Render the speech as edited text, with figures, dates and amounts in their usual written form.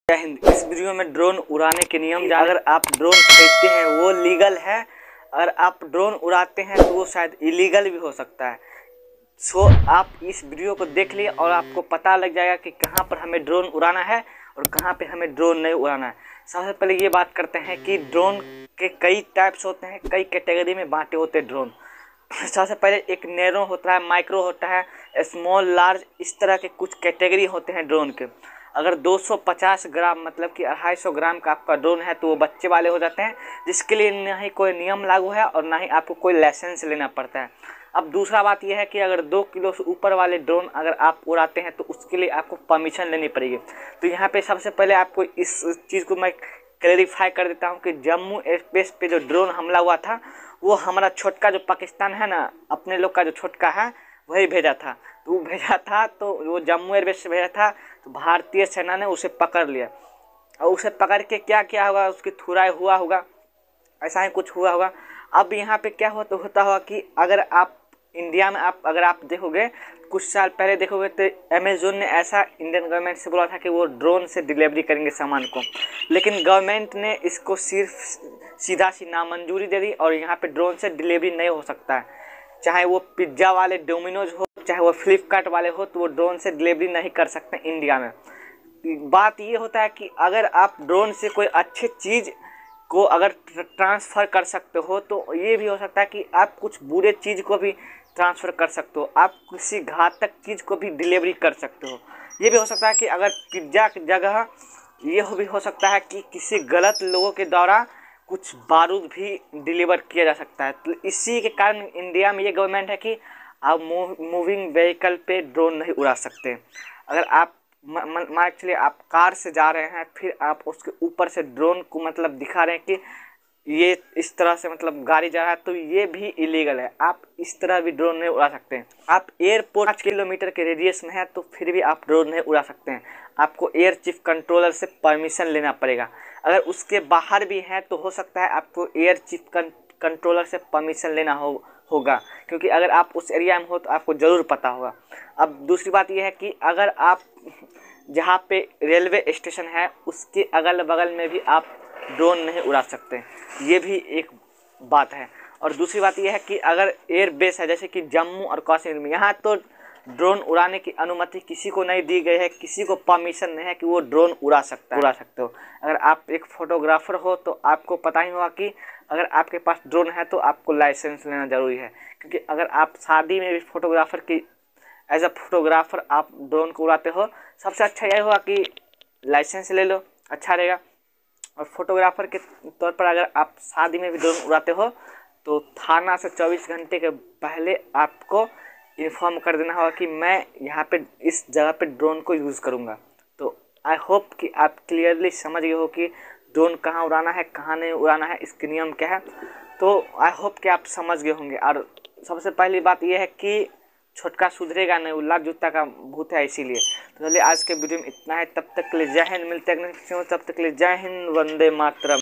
जय हिंद। इस वीडियो में ड्रोन उड़ाने के नियम, अगर आप ड्रोन खरीदते हैं वो लीगल है, अगर आप ड्रोन उड़ाते हैं तो वो शायद इलीगल भी हो सकता है। सो आप इस वीडियो को देख लिए और आपको पता लग जाएगा कि कहाँ पर हमें ड्रोन उड़ाना है और कहाँ पे हमें ड्रोन नहीं उड़ाना है। सबसे पहले ये बात करते हैं कि ड्रोन के कई टाइप्स होते हैं, कई कैटेगरी में बांटे होते हैं ड्रोन। सबसे पहले एक नैरो होता है, माइक्रो होता है, स्मॉल, लार्ज, इस तरह के कुछ कैटेगरी होते हैं ड्रोन के। अगर 250 ग्राम मतलब कि 250 ग्राम का आपका ड्रोन है तो वो बच्चे वाले हो जाते हैं, जिसके लिए ना ही कोई नियम लागू है और ना ही आपको कोई लाइसेंस लेना पड़ता है। अब दूसरा बात यह है कि अगर 2 किलो से ऊपर वाले ड्रोन अगर आप उड़ाते हैं तो उसके लिए आपको परमिशन लेनी पड़ेगी। तो यहाँ पे सबसे पहले आपको इस चीज़ को मैं क्लैरिफाई कर देता हूँ कि जम्मू एयरबेस पे जो ड्रोन हमला हुआ था वो हमारा छोटका जो पाकिस्तान है ना, अपने लोग का जो छोटका है वही भेजा था। तो वो भेजा था तो वो जम्मू एयरबेस से भेजा था, तो भारतीय सेना ने उसे पकड़ लिया और उसे पकड़ के क्या किया होगा, उसकी थुराई हुआ होगा, ऐसा ही कुछ हुआ होगा। अब यहाँ पे क्या होता होगा कि अगर आप इंडिया में अगर आप देखोगे, कुछ साल पहले देखोगे तो अमेज़न ने ऐसा इंडियन गवर्नमेंट से बोला था कि वो ड्रोन से डिलीवरी करेंगे सामान को, लेकिन गवर्नमेंट ने इसको सिर्फ सीधा सी नामंजूरी दे दी और यहाँ पे ड्रोन से डिलीवरी नहीं हो सकता है। चाहे वो पिज्ज़ा वाले डोमिनोज हो, चाहे वो फ्लिपकार्ट वाले हो, तो वो ड्रोन से डिलीवरी नहीं कर सकते इंडिया में। बात ये होता है कि अगर आप ड्रोन से कोई अच्छी चीज़ को अगर ट्रांसफ़र कर सकते हो तो ये भी हो सकता है कि आप कुछ बुरे चीज़ को भी ट्रांसफ़र कर सकते हो, आप किसी घातक चीज़ को भी डिलीवरी कर सकते हो। ये भी हो सकता है कि अगर पिज्ज़ा की जगह ये भी हो सकता है कि किसी गलत लोगों के द्वारा कुछ बारूद भी डिलीवर किया जा सकता है। तो इसी के कारण इंडिया में ये गवर्नमेंट है कि आप मूविंग व्हीकल पे ड्रोन नहीं उड़ा सकते। अगर आप मान चलिए आप कार से जा रहे हैं, फिर आप उसके ऊपर से ड्रोन को मतलब दिखा रहे हैं कि ये इस तरह से मतलब गाड़ी जा रहा है, तो ये भी इलीगल है। आप इस तरह भी ड्रोन नहीं उड़ा सकते हैं। आप एयरपोर्ट 5 किलोमीटर के रेडियस में है तो फिर भी आप ड्रोन नहीं उड़ा सकते हैं। आपको एयर चीफ कंट्रोलर से परमिशन लेना पड़ेगा। अगर उसके बाहर भी है तो हो सकता है आपको एयर चीफ कंट्रोलर से परमिशन लेना होगा, क्योंकि अगर आप उस एरिया में हो तो आपको ज़रूर पता होगा। अब दूसरी बात यह है कि अगर आप जहाँ पे रेलवे स्टेशन है उसके अगल बगल में भी आप ड्रोन नहीं उड़ा सकते, ये भी एक बात है। और दूसरी बात यह है कि अगर एयर बेस है जैसे कि जम्मू और कश्मीर में, यहाँ तो ड्रोन उड़ाने की अनुमति किसी को नहीं दी गई है, किसी को परमिशन नहीं है कि वो ड्रोन उड़ा सकते हो। अगर आप एक फोटोग्राफर हो तो आपको पता ही होगा कि अगर आपके पास ड्रोन है तो आपको लाइसेंस लेना ज़रूरी है, क्योंकि अगर आप शादी में भी फोटोग्राफर की एज अ फोटोग्राफर आप ड्रोन को उड़ाते हो, सबसे अच्छा यही होगा कि लाइसेंस ले लो, अच्छा रहेगा। और फोटोग्राफर के तौर पर अगर आप शादी में भी ड्रोन उड़ाते हो तो थाना से 24 घंटे के पहले आपको इन्फॉर्म कर देना होगा कि मैं यहाँ पे इस जगह पे ड्रोन को यूज़ करूँगा। तो आई होप कि आप क्लियरली समझ गए हो कि ड्रोन कहाँ उड़ाना है, कहाँ नहीं उड़ाना है, इसके नियम क्या है। तो आई होप कि आप समझ गए होंगे। और सबसे पहली बात यह है कि छोटका सुधरेगा नहीं, उल्ला जूता का भूत है, इसीलिए। तो चलिए आज के वीडियो में इतना है, तब तक के लिए जय हिंद। मिलते हैं नेक्स्ट वीडियो में, तब तक के लिए जय हिंद, वंदे मातरम।